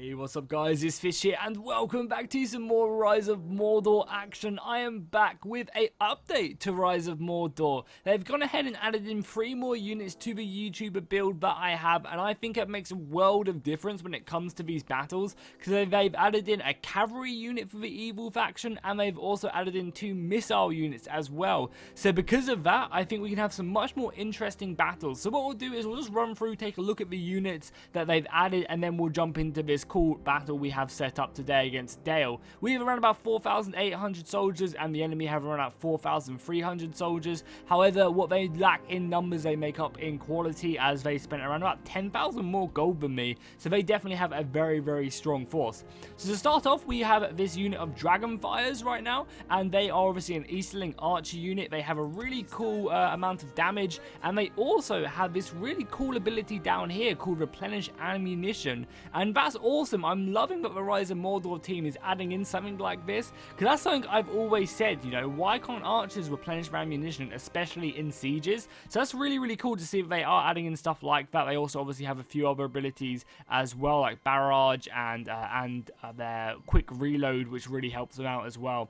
Hey, what's up guys, it's Fish here and welcome back to some more Rise of Mordor action. I am back with a update to Rise of Mordor. They've gone ahead and added in 3 more units to the YouTuber build that I have, and I think it makes a world of difference when it comes to these battles, because they've added in a cavalry unit for the evil faction, and they've also added in 2 missile units as well. So because of that, I think we can have some much more interesting battles. So what we'll do is we'll just run through, take a look at the units that they've added, and then we'll jump into this cool battle we have set up today against Dale. We have around about 4,800 soldiers and the enemy have around about 4,300 soldiers. However, what they lack in numbers they make up in quality, as they spent around about 10,000 more gold than me, so they definitely have a very strong force. So to start off, we have this unit of Dragonfires right now, and they are obviously an Easterling archer unit. They have a really cool amount of damage, and they also have this really cool ability down here called Replenish Ammunition, and that's awesome. I'm loving that the Rise of Mordor team is adding in something like this, because that's something I've always said, you know, why can't archers replenish their ammunition, especially in sieges? So that's really cool to see that they are adding in stuff like that. They also obviously have a few other abilities as well, like barrage and their quick reload, which really helps them out as well.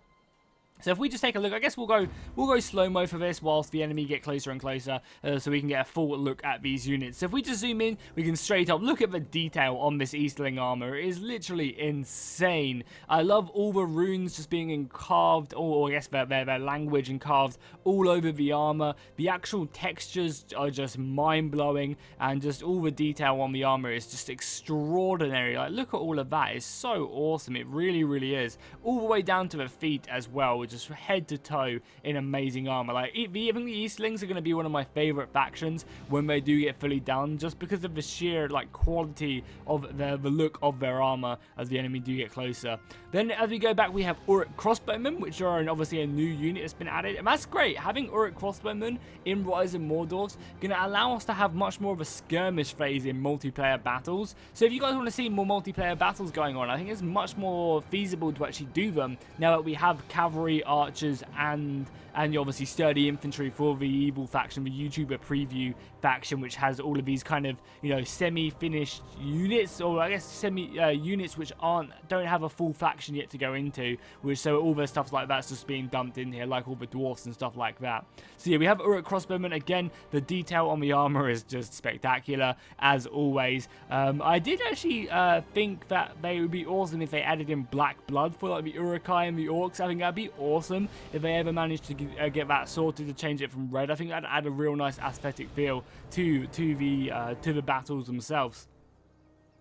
So if we just take a look, I guess we'll go slow-mo for this whilst the enemy get closer and closer, so we can get a full look at these units. So if we just zoom in, we can straight up look at the detail on this Easterling armor. It is literally insane. I love all the runes just being carved, or I guess their language and carved all over the armor. The actual textures are just mind-blowing, and just all the detail on the armor is just extraordinary. Like, look at all of that. It's so awesome. It really is. All the way down to the feet as well, just head to toe in amazing armor. Like, even the Eastlings are going to be one of my favorite factions when they do get fully done, just because of the sheer like quality of the look of their armor as the enemy do get closer. Then as we go back, we have Orc Crossbowmen, which are obviously a new unit that's been added, and that's great. Having Orc Crossbowmen in Rise of Mordor is going to allow us to have much more of a skirmish phase in multiplayer battles. So if you guys want to see more multiplayer battles going on, I think it's much more feasible to actually do them now that we have cavalry, archers, and obviously sturdy infantry for the evil faction, the YouTuber preview faction, which has all of these kind of, you know, semi-finished units, or I guess units which don't have a full faction yet to go into, which so all the stuff like that's just being dumped in here, like all the dwarfs and stuff like that. So yeah, we have Orc Crossbowmen. Again, the detail on the armor is just spectacular as always. I did actually think that they would be awesome if they added in black blood for like the Urukai and the orcs. I think that'd be awesome if they ever managed to get that sorted, to change it from red. I think that'd add a real nice aesthetic feel to the battles themselves.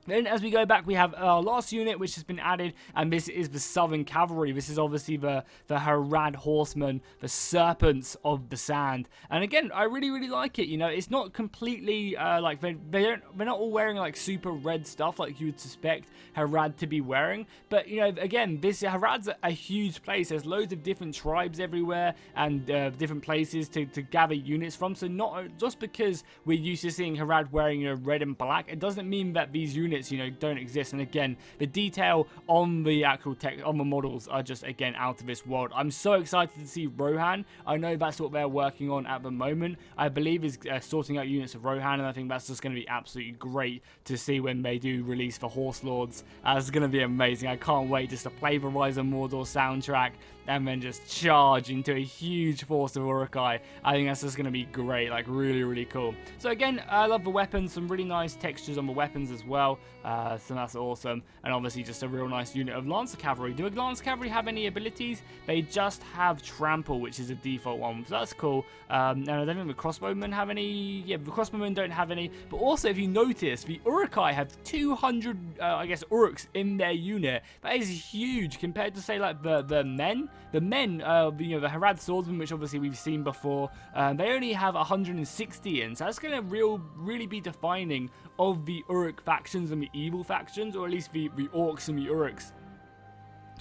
Then as we go back, we have our last unit which has been added, and this is the Southern Cavalry. This is obviously the Harad Horsemen, the Serpents of the Sand. And again, I really like it. You know, it's not completely like they're not all wearing like super red stuff like you would suspect Harad to be wearing. But you know, again, Harad's a huge place. There's loads of different tribes everywhere, and different places to gather units from. So not just because we're used to seeing Harad wearing, you know, red and black, it doesn't mean that these units, you know, don't exist. And again, the detail on the actual tech on the models are just, again, out of this world. I'm so excited to see Rohan. I know that's what they're working on at the moment. I believe is sorting out units of Rohan, and I think that's just going to be absolutely great to see when they do release the Horse Lords. It's going to be amazing. I can't wait just to play the Rise of Mordor soundtrack and then just charge into a huge force of Urukai. I think that's just going to be great, like really cool. So again, I love the weapons, some really nice textures on the weapons as well, so that's awesome. And obviously just a real nice unit of Lancer Cavalry. Do a Lancer Cavalry have any abilities? They just have Trample, which is a default one, so that's cool. And I don't think the Crossbowmen have any. Yeah, the Crossbowmen don't have any, but also if you notice, the Urukai have 200 I guess Uruks in their unit. That is huge compared to, say, like the men. The men, you know, the Harad Swordsmen, which obviously we've seen before, they only have 160 in, so that's going to really be defining of the Uruk factions and the evil factions, or at least the Orcs and the Uruks.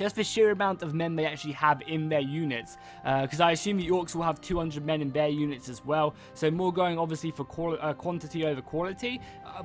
just the sheer amount of men they actually have in their units, because I assume the Orcs will have 200 men in their units as well, so more going obviously for quantity over quality,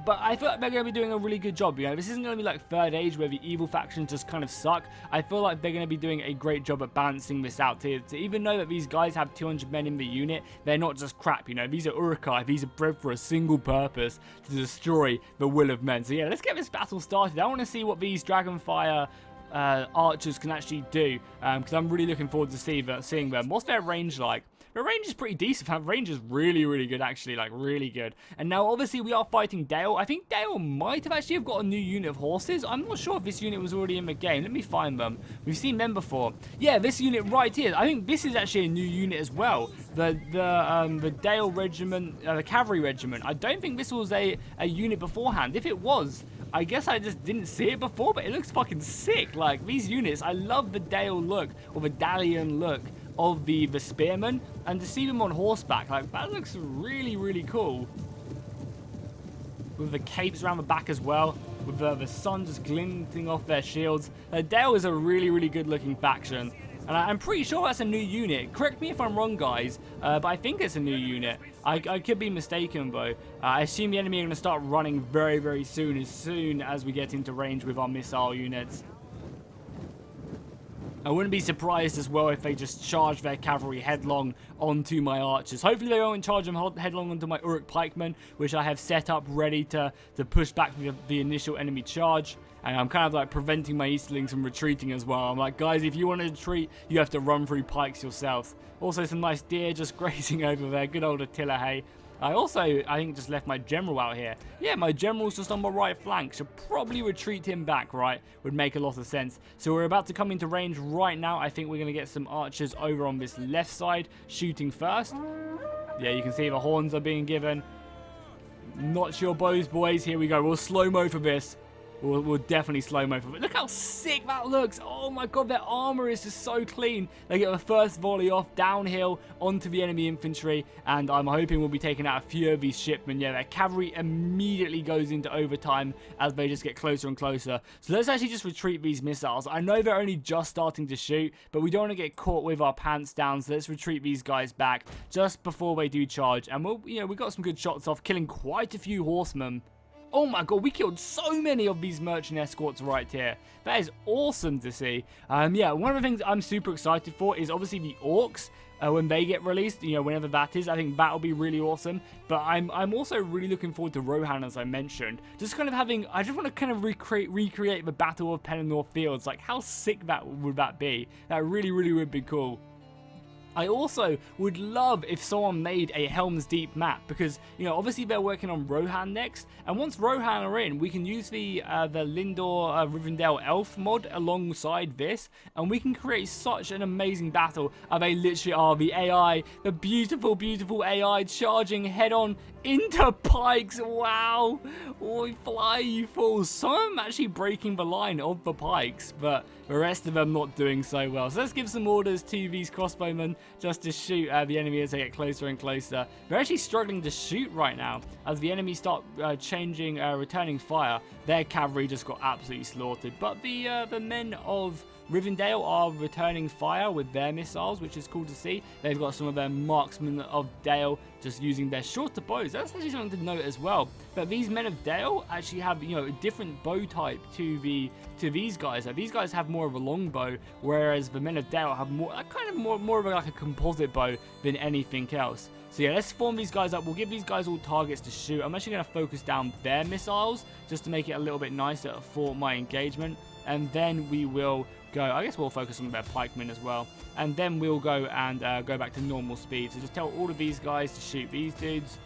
but I feel like they're going to be doing a really good job. You know, this isn't going to be like Third Age where the evil factions just kind of suck. I feel like they're going to be doing a great job at balancing this out to even know that these guys have 200 men in the unit, they're not just crap. You know, these are Uruk-hai, these are bred for a single purpose, to destroy the will of men. So yeah, let's get this battle started. I want to see what these Dragonfire archers can actually do, because I'm really looking forward to seeing them. What's their range like? Their range is pretty decent. Their range is really good, actually, like really good. And now obviously we are fighting Dale. I think Dale might have actually got a new unit of horses. I'm not sure if this unit was already in the game. Let me find them. We've seen them before. Yeah, this unit right here. I think this is actually a new unit as well. The Dale regiment, the cavalry regiment. I don't think this was a unit beforehand. If it was, I guess I just didn't see it before, but it looks fucking sick. Like, these units, I love the Dale look, or the Dalian look of the spearmen, and to see them on horseback, like, that looks really cool. With the capes around the back as well, with the sun just glinting off their shields. Dale is a really good looking faction, and I'm pretty sure that's a new unit. Correct me if I'm wrong, guys, but I think it's a new unit. I could be mistaken, though. I assume the enemy are going to start running very soon, as we get into range with our missile units. I wouldn't be surprised as well if they just charge their cavalry headlong onto my archers. Hopefully they won't charge them headlong onto my Uruk pikemen, which I have set up ready to push back the initial enemy charge. And I'm kind of like preventing my Easterlings from retreating as well. I'm like, guys, if you want to retreat, you have to run through pikes yourselves. Also, some nice deer just grazing over there. Good old Attila, hey. I think, just left my general out here. Yeah, my general's just on my right flank. Should probably retreat him back, right? Would make a lot of sense. So we're about to come into range right now. I think we're going to get some archers over on this left side, shooting first. Yeah, you can see the horns are being given. Notch your bows, boys. Here we go. We'll slow-mo for this. We'll definitely slow-mo for it. Look how sick that looks. Oh my god, their armor is just so clean. They get the first volley off downhill onto the enemy infantry, and I'm hoping we'll be taking out a few of these shipmen. Yeah, their cavalry immediately goes into overtime as they just get closer and closer. So let's actually just retreat these missiles. I know they're only just starting to shoot, but we don't want to get caught with our pants down, so let's retreat these guys back just before they do charge. And we got some good shots off, killing quite a few horsemen. Oh my god, we killed so many of these merchant escorts right here. That is awesome to see. Yeah, one of the things I'm super excited for is obviously the Orcs. When they get released, you know, whenever that is, I think that'll be really awesome. But I'm also really looking forward to Rohan, as I mentioned. Just kind of I just want to kind of recreate the Battle of Pelennor Fields. Like, how sick would that be? That really would be cool. I also would love if someone made a Helm's Deep map, because, you know, obviously they're working on Rohan next, and once Rohan are in, we can use the Lindor Rivendell Elf mod alongside this, and we can create such an amazing battle. They literally are the AI, the beautiful AI charging head-on into pikes. Wow. Oh, fly, you fools. Some of them actually breaking the line of the pikes, but the rest of them not doing so well. So let's give some orders to these crossbowmen just to shoot the enemy as they get closer and closer. They're actually struggling to shoot right now as the enemy start returning fire. Their cavalry just got absolutely slaughtered, but the men of Rivendell are returning fire with their missiles, which is cool to see. They've got some of their marksmen of Dale just using their shorter bows. That's actually something to note as well. But these men of Dale actually have, you know, a different bow type to these guys. Like, these guys have more of a long bow, whereas the men of Dale have more of like a composite bow than anything else. So yeah, let's form these guys up. We'll give these guys all targets to shoot. I'm actually going to focus down their missiles just to make it a little bit nicer for my engagement. And then we will go, I guess we'll focus on their pikemen as well. And then we'll go and go back to normal speed. So just tell all of these guys to shoot these dudes.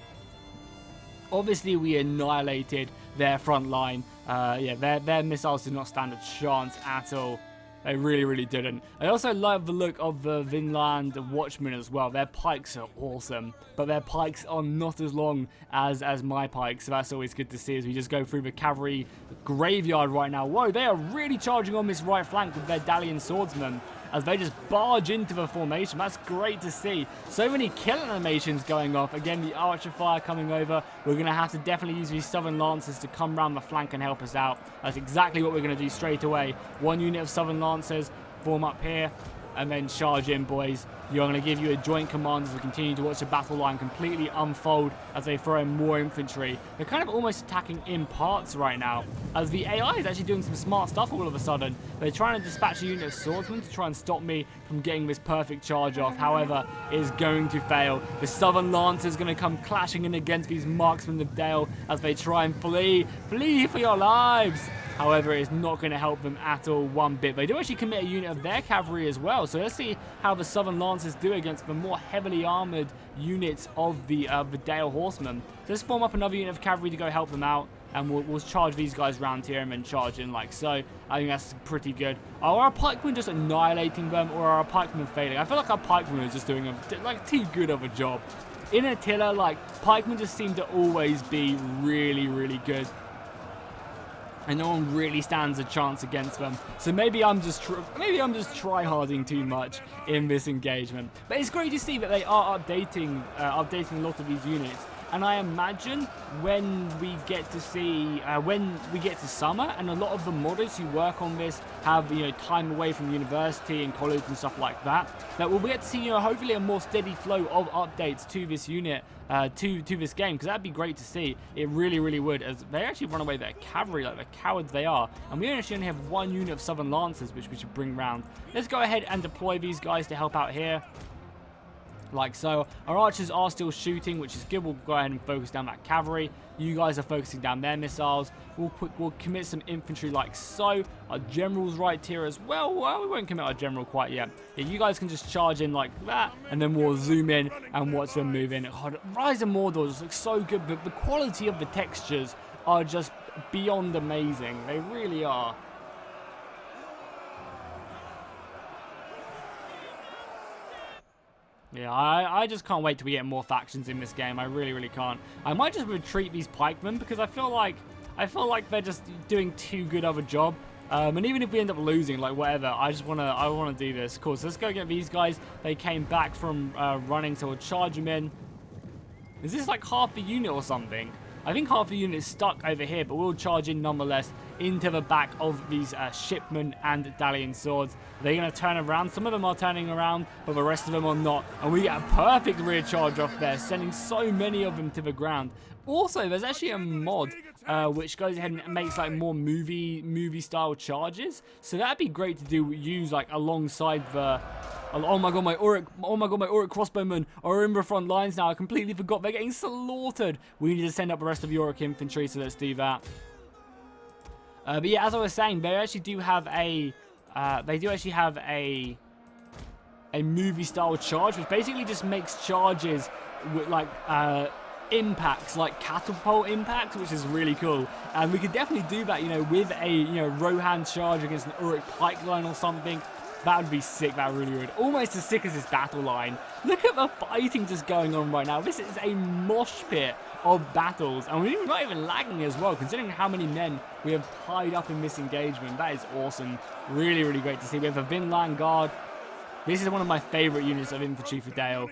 Obviously, we annihilated their front line. Yeah, their missiles did not stand a chance at all. They really didn't. I also love the look of the Vinland Watchmen as well. Their pikes are awesome, but their pikes are not as long as my pikes, so that's always good to see as we just go through the cavalry graveyard right now. Whoa, they are really charging on this right flank with their Dalian swordsmen as they just barge into the formation. That's great to see. So many kill animations going off. Again, the archer fire coming over. We're going to have to definitely use these Southern Lancers to come around the flank and help us out. That's exactly what we're going to do straight away. One unit of Southern Lancers form up here, and then charge in, boys. You're going to give you a joint command as we continue to watch the battle line completely unfold as they throw in more infantry. They're kind of almost attacking in parts right now, as the AI is actually doing some smart stuff all of a sudden. They're trying to dispatch a unit of swordsmen to try and stop me from getting this perfect charge off. However, it is going to fail. The Southern Lancer is going to come clashing in against these marksmen of Dale as they try and flee. Flee for your lives! However, it's not going to help them at all one bit. They do actually commit a unit of their cavalry as well. So let's see how the Southern Lancers do against the more heavily armored units of the Dale Horsemen. So let's form up another unit of cavalry to go help them out. And we'll charge these guys around here and then charge in like so. I think that's pretty good. Are our pikemen just annihilating them, or are our pikemen failing? I feel like our pikemen are just doing like too good of a job. In Attila, like, pikemen just seem to always be really, really good. And no one really stands a chance against them. So maybe I'm just try-harding too much in this engagement. But it's great to see that they are updating a lot of these units. And I imagine when we get to summer, and a lot of the modders who work on this have, you know, time away from university and college and stuff like that, that we'll get to see, you know, hopefully a more steady flow of updates to this unit, to this game, because that'd be great to see. It really, really would, as they actually run away their cavalry like the cowards they are. And we actually only have one unit of Southern Lancers, which we should bring round. Let's go ahead and deploy these guys to help out here. Like so. Our archers are still shooting, which is good. We'll go ahead and focus down that cavalry. You guys are focusing down their missiles. We'll commit some infantry like so. Our general's right here as well. Well, we won't commit our general quite yet. Yeah, you guys can just charge in like that, and then we'll zoom in and watch them move in. God, Rise of Mordor just looks so good, but the quality of the textures are just beyond amazing. They really are. Yeah, I just can't wait till we get more factions in this game. I really, really can't. I might just retreat these pikemen because I feel like they're just doing too good of a job. And even if we end up losing, like whatever, I wanna do this. Cool. So let's go get these guys. They came back from running, so we'll charge them in. Is this like half the unit or something? I think half the unit is stuck over here, but we'll charge in nonetheless into the back of these shipmen and Dalian swords. They're going to turn around. Some of them are turning around, but the rest of them are not. And we get a perfect rear charge off there, sending so many of them to the ground. Also, there's actually a mod which goes ahead and makes like more movie style charges. So that'd be great to use like alongside the. Oh my god, my Orc Crossbowmen are in the front lines now. I completely forgot. They're getting slaughtered. We need to send up the rest of the Orc infantry, so let's do that. But yeah, as I was saying, they actually do have a movie style charge, which basically just makes charges with like impacts, like catapult impacts, which is really cool. And we could definitely do that, you know, with a, you know, Rohan charge against an Uruk pike line or something. That would be sick. That really would. Almost as sick as this battle line. Look at the fighting just going on right now. This is a mosh pit of battles, and we're not even lagging as well, considering how many men we have tied up in this engagement. That is awesome. Really, really great to see. We have a Vinland Guard. This is one of my favorite units of infantry for Dale,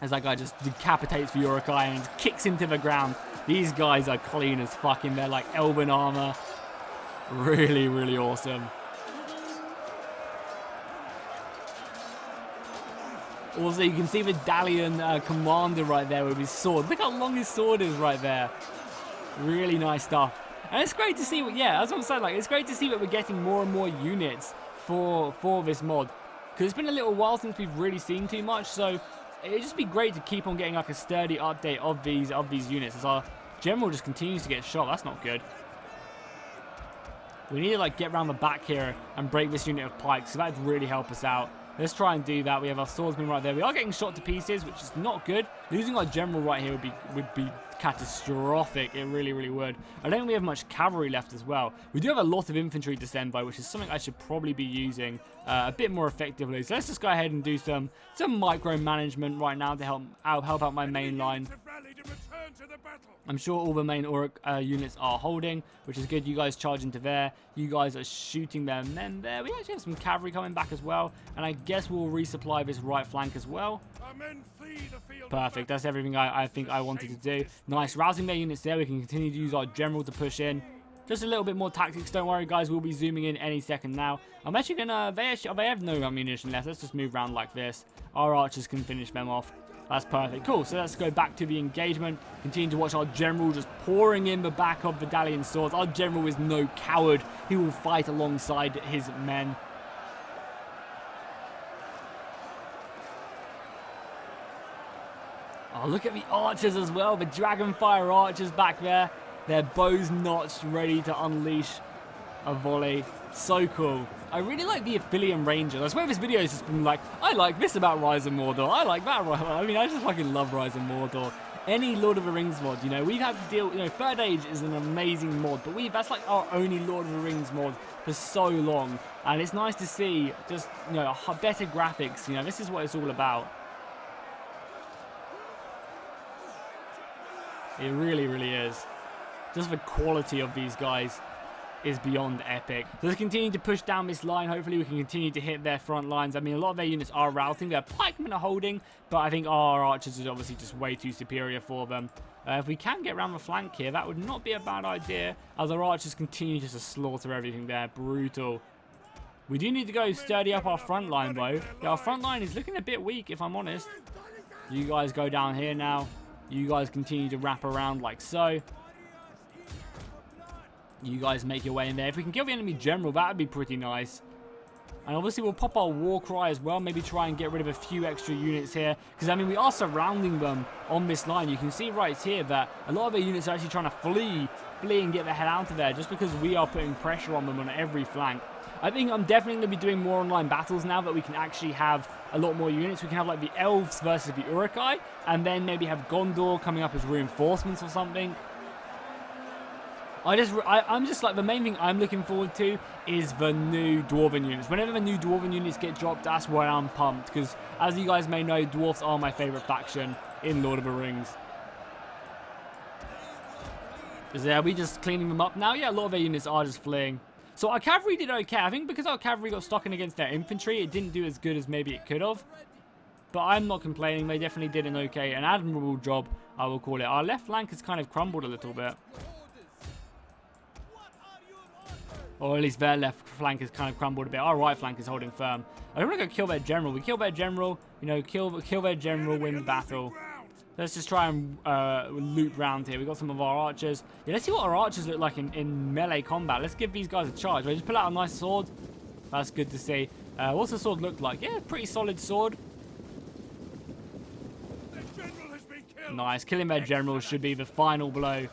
as that guy just decapitates the Urukai and kicks him to the ground. These guys are clean as fuck in their like elven armor. Really, really awesome. Also, you can see the Dalian commander right there with his sword. Look how long his sword is right there. Really nice stuff. And it's great to see, yeah, that's what I'm saying. Like, it's great to see that we're getting more and more units for this mod. Because it's been a little while since we've really seen too much. So it'd just be great to keep on getting like a sturdy update of these units. As our general just continues to get shot. That's not good. We need to like get around the back here and break this unit of pikes. So that'd really help us out. Let's try and do that. We have our swordsman right there. We are getting shot to pieces, which is not good. Losing our general right here would be catastrophic. It really, really would. I don't think we have much cavalry left as well. We do have a lot of infantry to send by, which is something I should probably be using a bit more effectively. So let's just go ahead and do some micromanagement right now to help out my main line. I'm sure all the main Orc units are holding, which is good. You guys charge into there. You guys are shooting their men there. We actually have some cavalry coming back as well. And I guess we'll resupply this right flank as well. Perfect. That's everything I think I wanted to do. Nice. Rousing their units there. We can continue to use our general to push in. Just a little bit more tactics. Don't worry, guys. We'll be zooming in any second now. I'm actually going to... They have no ammunition left. Let's just move around like this. Our archers can finish them off. That's perfect. Cool. So let's go back to the engagement. Continue to watch our general just pouring in the back of Vidalian swords. Our general is no coward. He will fight alongside his men. Oh, look at the archers as well. The Dragonfire archers back there. Their bows notched, ready to unleash a volley. So cool. I really like the Aphelion Rangers. I swear this video has just been like, I like this about Rise of Mordor. I like that. I mean, I just fucking love Rise of Mordor. Any Lord of the Rings mod, you know, we've had to deal, you know, Third Age is an amazing mod, but that's like our only Lord of the Rings mod for so long. And it's nice to see just, you know, better graphics. You know, this is what it's all about. It really, really is. Just the quality of these guys is beyond epic. So let's continue to push down this line. Hopefully we can continue to hit their front lines. I mean, a lot of their units are routing. Their pikemen are holding, but I think our archers is obviously just way too superior for them. If we can get around the flank here, that would not be a bad idea, as our archers continue just to slaughter everything there. Brutal. We do need to go sturdy up our front line, though. Yeah, our front line is looking a bit weak, if I'm honest. You guys go down here now. You guys continue to wrap around like so. You guys make your way in there. If we can kill the enemy general, that would be pretty nice. And obviously we'll pop our war cry as well. Maybe try and get rid of a few extra units here. Because, I mean, we are surrounding them on this line. You can see right here that a lot of their units are actually trying to flee and get the hell out of there. Just because we are putting pressure on them on every flank. I think I'm definitely going to be doing more online battles now that we can actually have a lot more units. We can have like the elves versus the Uruk-hai. And then maybe have Gondor coming up as reinforcements or something. I'm just like, the main thing I'm looking forward to is the new Dwarven units. Whenever the new Dwarven units get dropped, that's where I'm pumped. Because, as you guys may know, Dwarfs are my favourite faction in Lord of the Rings. Is we just cleaning them up now? Yeah, a lot of their units are just fleeing. So our cavalry did okay. I think because our cavalry got stuck in against their infantry, it didn't do as good as maybe it could have. But I'm not complaining. They definitely did an okay, an admirable job, I will call it. Our left flank has kind of crumbled a little bit. Or at least their left flank has kind of crumbled a bit. Our right flank is holding firm. I don't want to go kill their general. We kill their general, you know, kill their general, win the battle. Let's just try and loop round here. We've got some of our archers. Yeah, let's see what our archers look like in melee combat. Let's give these guys a charge. They just pull out a nice sword. That's good to see. What's the sword look like? Yeah, pretty solid sword. Nice. Killing their general should be the final blow.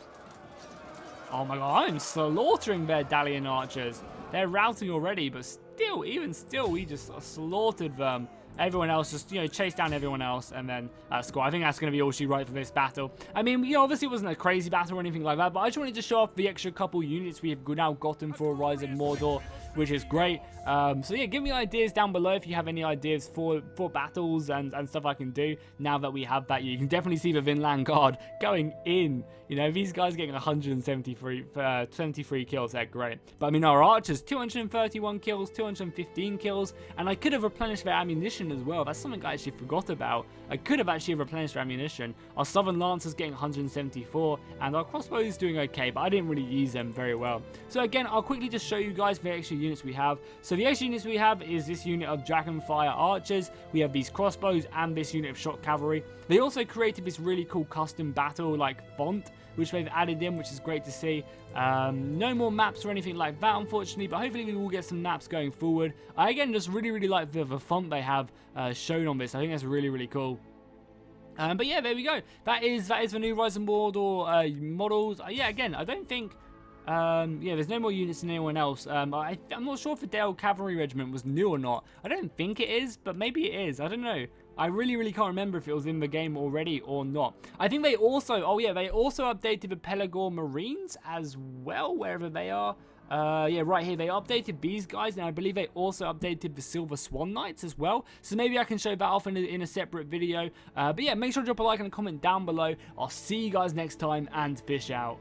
Oh my god, I'm slaughtering their Dalian archers. They're routing already, but still, even still, we just slaughtered them. Everyone else just, you know, chase down everyone else, and then score. I think that's going to be all she wrote for this battle. I mean, you know, obviously it wasn't a crazy battle or anything like that, but I just wanted to show off the extra couple units we have now gotten for Rise of Mordor, which is great. So yeah, give me ideas down below if you have any ideas for battles and stuff I can do now that we have that. You can definitely see the Vinland Guard going in. You know, these guys getting 73 kills, they're great. But I mean, our archers, 231 kills, 215 kills, and I could have replenished their ammunition as well. That's something I actually forgot about. I could have actually replenished their ammunition. Our Southern Lancers getting 174, and our crossbows is doing okay, but I didn't really use them very well. So again, I'll quickly just show you guys the extra units we have. So the extra units we have is this unit of Dragonfire archers. We have these crossbows and this unit of shot cavalry. They also created this really cool custom battle like font, which they've added in, which is great to see. No more maps or anything like that, unfortunately, but hopefully we will get some maps going forward. I, again, just really like the font they have shown on this. I think that's really, really cool. But yeah, there we go. That is the new Rise of Mordor models. Yeah, again, I don't think... yeah, there's no more units than anyone else. I'm not sure if the Dale Cavalry Regiment was new or not. I don't think it is, but maybe it is. I don't know. I really can't remember if it was in the game already or not. I think they also, oh yeah, they also updated the Pelagor Marines as well, wherever they are. Yeah, right here, they updated these guys, and I believe they also updated the Silver Swan Knights as well. So maybe I can show that off in a separate video. But yeah, make sure to drop a like and a comment down below. I'll see you guys next time, and fish out.